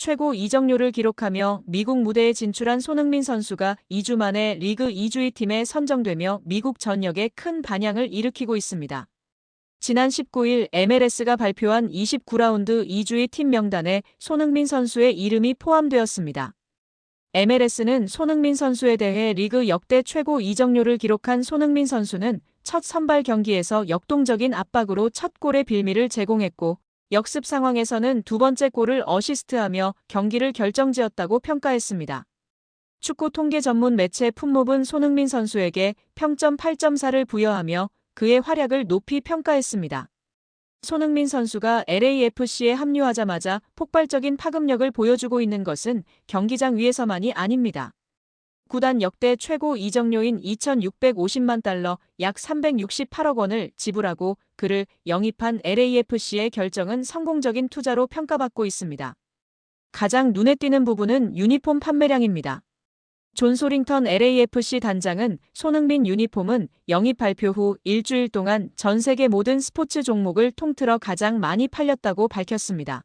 최고 이적료를 기록하며 미국 무대에 진출한 손흥민 선수가 2주 만에 리그 2주위 팀에 선정되며 미국 전역에 큰 반향을 일으키고 있습니다. 지난 19일 MLS가 발표한 29라운드 2주위 팀 명단에 손흥민 선수의 이름이 포함되었습니다. MLS는 손흥민 선수에 대해 리그 역대 최고 이적료를 기록한 손흥민 선수는 첫 선발 경기에서 역동적인 압박으로 첫 골의 빌미를 제공했고 역습 상황에서는 두 번째 골을 어시스트하며 경기를 결정지었다고 평가했습니다. 축구 통계 전문 매체 풋몹은 손흥민 선수에게 평점 8.4를 부여하며 그의 활약을 높이 평가했습니다. 손흥민 선수가 LAFC에 합류하자마자 폭발적인 파급력을 보여주고 있는 것은 경기장 위에서만이 아닙니다. 구단 역대 최고 이적료인 2,650만 달러 약 368억 원을 지불하고 그를 영입한 LAFC의 결정은 성공적인 투자로 평가받고 있습니다. 가장 눈에 띄는 부분은 유니폼 판매량입니다. 존 소링턴 LAFC 단장은 손흥민 유니폼은 영입 발표 후 일주일 동안 전 세계 모든 스포츠 종목을 통틀어 가장 많이 팔렸다고 밝혔습니다.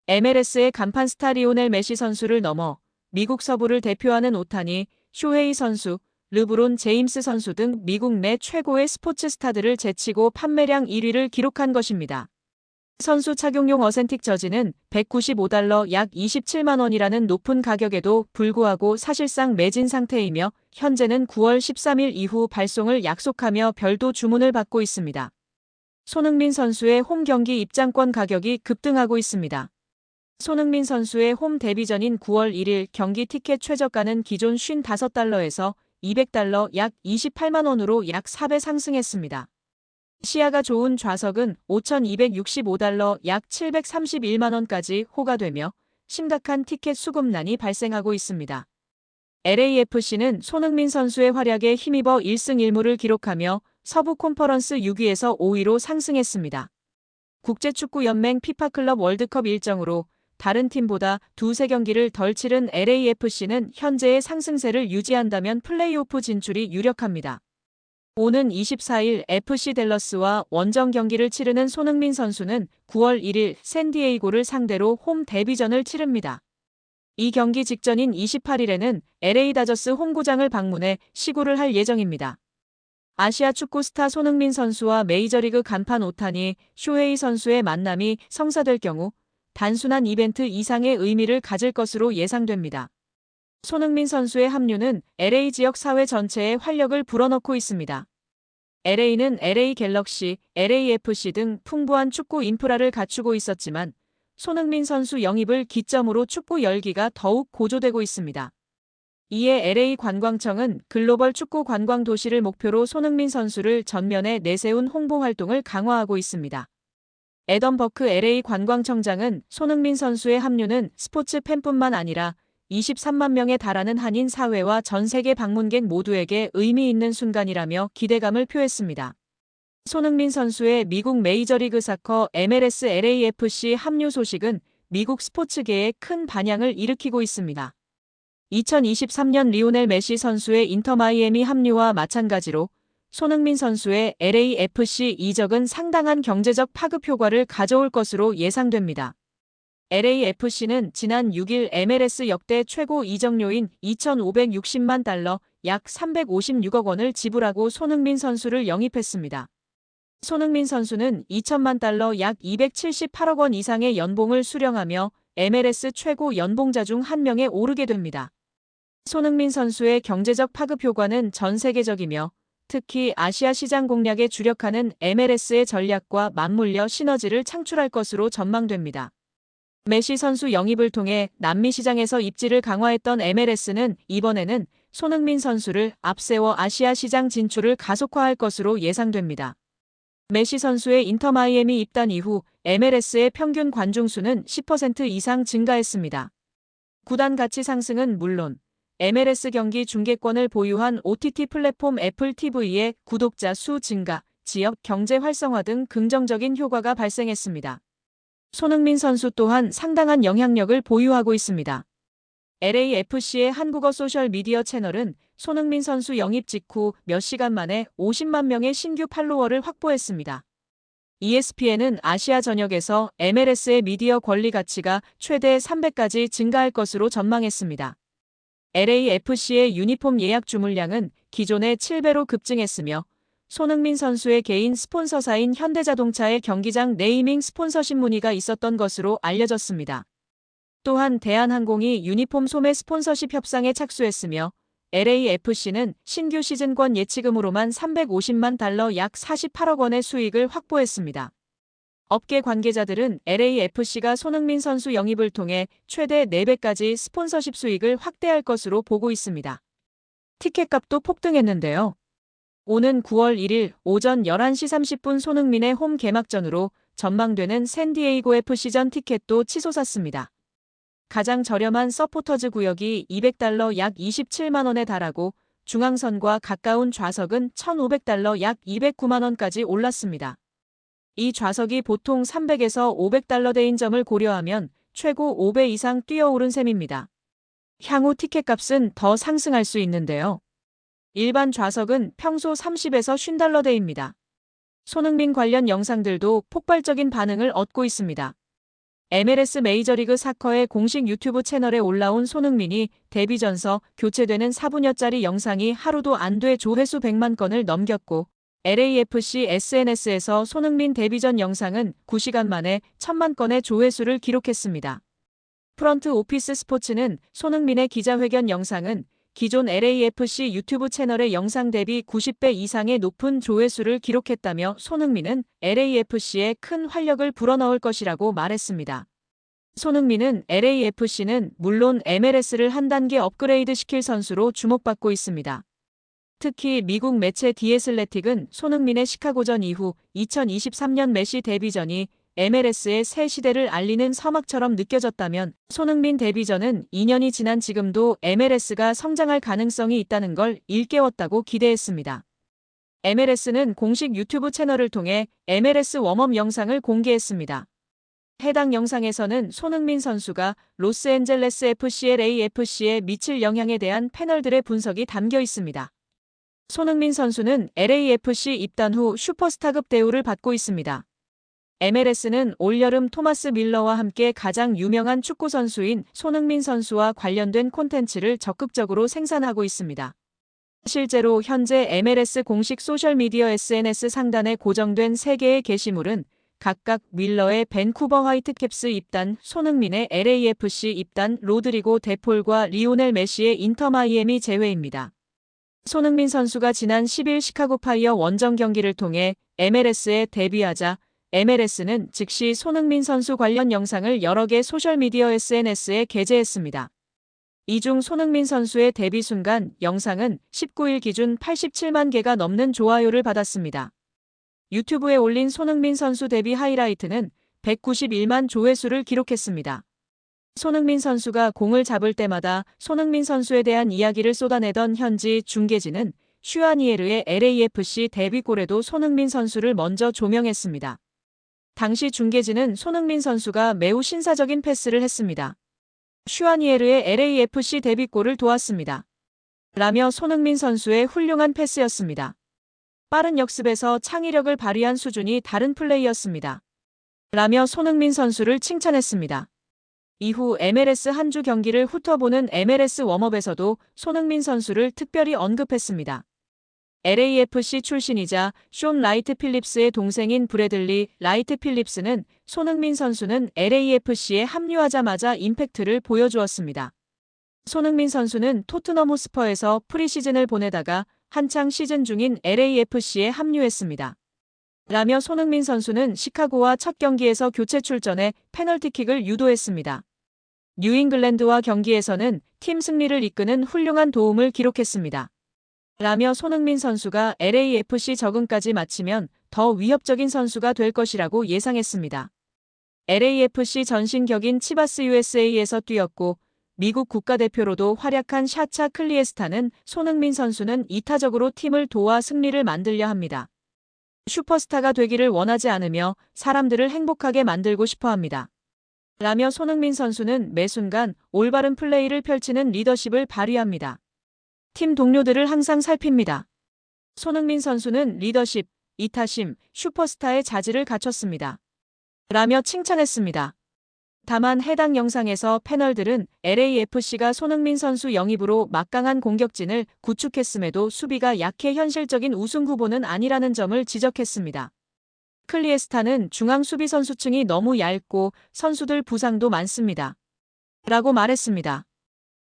MLS의 간판 스타 리오넬 메시 선수를 넘어 미국 서부를 대표하는 오타니, 쇼헤이 선수, 르브론 제임스 선수 등 미국 내 최고의 스포츠 스타들을 제치고 판매량 1위를 기록한 것입니다. 선수 착용용 어센틱 저지는 195달러 약 27만 원이라는 높은 가격에도 불구하고 사실상 매진 상태이며 현재는 9월 13일 이후 발송을 약속하며 별도 주문을 받고 있습니다. 손흥민 선수의 홈 경기 입장권 가격이 급등하고 있습니다. 손흥민 선수의 홈 데뷔전인 9월 1일 경기 티켓 최저가는 기존 55달러에서 200달러 약 28만 원으로 약 4배 상승했습니다. 시야가 좋은 좌석은 5,265달러 약 731만 원까지 호가되며 심각한 티켓 수급난이 발생하고 있습니다. LAFC는 손흥민 선수의 활약에 힘입어 1승 1무를 기록하며 서부 컨퍼런스 6위에서 5위로 상승했습니다. 국제축구연맹 피파 클럽 월드컵 일정으로 다른 팀보다 두세 경기를 덜 치른 LAFC는 현재의 상승세를 유지한다면 플레이오프 진출이 유력합니다. 오는 24일 FC 댈러스와 원정 경기를 치르는 손흥민 선수는 9월 1일 샌디에이고를 상대로 홈 데뷔전을 치릅니다. 이 경기 직전인 28일에는 LA 다저스 홈구장을 방문해 시구를 할 예정입니다. 아시아 축구 스타 손흥민 선수와 메이저리그 간판 오타니, 쇼헤이 선수의 만남이 성사될 경우 단순한 이벤트 이상의 의미를 가질 것으로 예상됩니다. 손흥민 선수의 합류는 LA 지역 사회 전체에 활력을 불어넣고 있습니다. LA는 LA 갤럭시, LAFC 등 풍부한 축구 인프라를 갖추고 있었지만 손흥민 선수 영입을 기점으로 축구 열기가 더욱 고조되고 있습니다. 이에 LA 관광청은 글로벌 축구 관광 도시를 목표로 손흥민 선수를 전면에 내세운 홍보 활동을 강화하고 있습니다. 애덤 버크 LA 관광청장은 손흥민 선수의 합류는 스포츠 팬뿐만 아니라 23만 명에 달하는 한인 사회와 전 세계 방문객 모두에게 의미 있는 순간이라며 기대감을 표했습니다. 손흥민 선수의 미국 메이저리그 사커 MLS LAFC 합류 소식은 미국 스포츠계에 큰 반향을 일으키고 있습니다. 2023년 리오넬 메시 선수의 인터 마이애미 합류와 마찬가지로 손흥민 선수의 LAFC 이적은 상당한 경제적 파급 효과를 가져올 것으로 예상됩니다. LAFC는 지난 6일 MLS 역대 최고 이적료인 2,560만 달러 약 356억 원을 지불하고 손흥민 선수를 영입했습니다. 손흥민 선수는 2천만 달러 약 278억 원 이상의 연봉을 수령하며 MLS 최고 연봉자 중 한 명에 오르게 됩니다. 손흥민 선수의 경제적 파급 효과는 전 세계적이며 특히 아시아 시장 공략에 주력하는 MLS의 전략과 맞물려 시너지를 창출할 것으로 전망됩니다. 메시 선수 영입을 통해 남미 시장에서 입지를 강화했던 MLS는 이번에는 손흥민 선수를 앞세워 아시아 시장 진출을 가속화할 것으로 예상됩니다. 메시 선수의 인터 마이애미 입단 이후 MLS의 평균 관중 수는 10% 이상 증가했습니다. 구단 가치 상승은 물론 MLS 경기 중계권을 보유한 OTT 플랫폼 애플 TV의 구독자 수 증가, 지역 경제 활성화 등 긍정적인 효과가 발생했습니다. 손흥민 선수 또한 상당한 영향력을 보유하고 있습니다. LAFC의 한국어 소셜미디어 채널은 손흥민 선수 영입 직후 몇 시간 만에 50만 명의 신규 팔로워를 확보했습니다. ESPN은 아시아 전역에서 MLS의 미디어 권리 가치가 최대 300까지 증가할 것으로 전망했습니다. LAFC의 유니폼 예약 주문량은 기존의 7배로 급증했으며 손흥민 선수의 개인 스폰서사인 현대자동차의 경기장 네이밍 스폰서십 문의가 있었던 것으로 알려졌습니다. 또한 대한항공이 유니폼 소매 스폰서십 협상에 착수했으며 LAFC는 신규 시즌권 예치금으로만 350만 달러 약 48억 원의 수익을 확보했습니다. 업계 관계자들은 LAFC가 손흥민 선수 영입을 통해 최대 4배까지 스폰서십 수익을 확대할 것으로 보고 있습니다. 티켓값도 폭등했는데요. 오는 9월 1일 오전 11시 30분 손흥민의 홈 개막전으로 전망되는 샌디에이고 FC전 티켓도 치솟았습니다. 가장 저렴한 서포터즈 구역이 $200 약 27만 원에 달하고 중앙선과 가까운 좌석은 $1,500 약 209만 원까지 올랐습니다. 이 좌석이 보통 $300에서 $500대인 점을 고려하면 최고 5배 이상 뛰어오른 셈입니다. 향후 티켓값은 더 상승할 수 있는데요. 일반 좌석은 평소 30에서 $50대입니다. 손흥민 관련 영상들도 폭발적인 반응을 얻고 있습니다. MLS 메이저리그 사커의 공식 유튜브 채널에 올라온 손흥민이 데뷔 전서 교체되는 4분여짜리 영상이 하루도 안 돼 조회수 100만 건을 넘겼고 LAFC SNS에서 손흥민 데뷔 전 영상은 9시간 만에 1000만 건의 조회수를 기록했습니다. 프런트 오피스 스포츠는 손흥민의 기자회견 영상은 기존 LAFC 유튜브 채널의 영상 대비 90배 이상의 높은 조회수를 기록했다며 손흥민은 LAFC에 큰 활력을 불어넣을 것이라고 말했습니다. 손흥민은 LAFC는 물론 MLS를 한 단계 업그레이드 시킬 선수로 주목받고 있습니다. 특히 미국 매체 디 애슬레틱은 손흥민의 시카고전 이후 2023년 메시 데뷔전이 MLS의 새 시대를 알리는 서막처럼 느껴졌다면 손흥민 데뷔전은 2년이 지난 지금도 MLS가 성장할 가능성이 있다는 걸 일깨웠다고 기대했습니다. MLS는 공식 유튜브 채널을 통해 MLS 웜업 영상을 공개했습니다. 해당 영상에서는 손흥민 선수가 로스앤젤레스 FC LAFC에 미칠 영향에 대한 패널들의 분석이 담겨 있습니다. 손흥민 선수는 LAFC 입단 후 슈퍼스타급 대우를 받고 있습니다. MLS는 올여름 토마스 밀러와 함께 가장 유명한 축구 선수인 손흥민 선수와 관련된 콘텐츠를 적극적으로 생산하고 있습니다. 실제로 현재 MLS 공식 소셜미디어 SNS 상단에 고정된 3개의 게시물은 각각 밀러의 밴쿠버 화이트캡스 입단, 손흥민의 LAFC 입단, 로드리고 데폴과 리오넬 메시의 인터 마이애미 제외입니다. 손흥민 선수가 지난 10일 시카고 파이어 원정 경기를 통해 MLS에 데뷔하자 MLS는 즉시 손흥민 선수 관련 영상을 여러 개 소셜미디어 SNS에 게재했습니다. 이 중 손흥민 선수의 데뷔 순간 영상은 19일 기준 87만 개가 넘는 좋아요를 받았습니다. 유튜브에 올린 손흥민 선수 데뷔 하이라이트는 191만 조회수를 기록했습니다. 손흥민 선수가 공을 잡을 때마다 손흥민 선수에 대한 이야기를 쏟아내던 현지 중계진은 슈아니에르의 LAFC 데뷔골에도 손흥민 선수를 먼저 조명했습니다. 당시 중계진은 손흥민 선수가 매우 신사적인 패스를 했습니다. 슈아니에르의 LAFC 데뷔골을 도왔습니다. 라며 손흥민 선수의 훌륭한 패스였습니다. 빠른 역습에서 창의력을 발휘한 수준이 다른 플레이였습니다. 라며 손흥민 선수를 칭찬했습니다. 이후 MLS 한 주 경기를 훑어보는 MLS 웜업에서도 손흥민 선수를 특별히 언급했습니다. LAFC 출신이자 숀 라이트 필립스의 동생인 브래들리 라이트 필립스는 손흥민 선수는 LAFC에 합류하자마자 임팩트를 보여주었습니다. 손흥민 선수는 토트넘 호스퍼에서 프리시즌을 보내다가 한창 시즌 중인 LAFC에 합류했습니다. 라며 손흥민 선수는 시카고와 첫 경기에서 교체 출전해 페널티킥을 유도했습니다. 뉴잉글랜드와 경기에서는 팀 승리를 이끄는 훌륭한 도움을 기록했습니다. 라며 손흥민 선수가 LAFC 적응까지 마치면 더 위협적인 선수가 될 것이라고 예상했습니다. LAFC 전신 격인 치바스 USA에서 뛰었고 미국 국가대표로도 활약한 샤차 클리에스타는 손흥민 선수는 이타적으로 팀을 도와 승리를 만들려 합니다. 슈퍼스타가 되기를 원하지 않으며 사람들을 행복하게 만들고 싶어 합니다. 라며 손흥민 선수는 매 순간 올바른 플레이를 펼치는 리더십을 발휘합니다. 팀 동료들을 항상 살핍니다. 손흥민 선수는 리더십, 이타심, 슈퍼스타의 자질을 갖췄습니다. 라며 칭찬했습니다. 다만 해당 영상에서 패널들은 LAFC가 손흥민 선수 영입으로 막강한 공격진을 구축했음에도 수비가 약해 현실적인 우승 후보는 아니라는 점을 지적했습니다. 클리에스타는 중앙 수비 선수층이 너무 얇고 선수들 부상도 많습니다. 라고 말했습니다.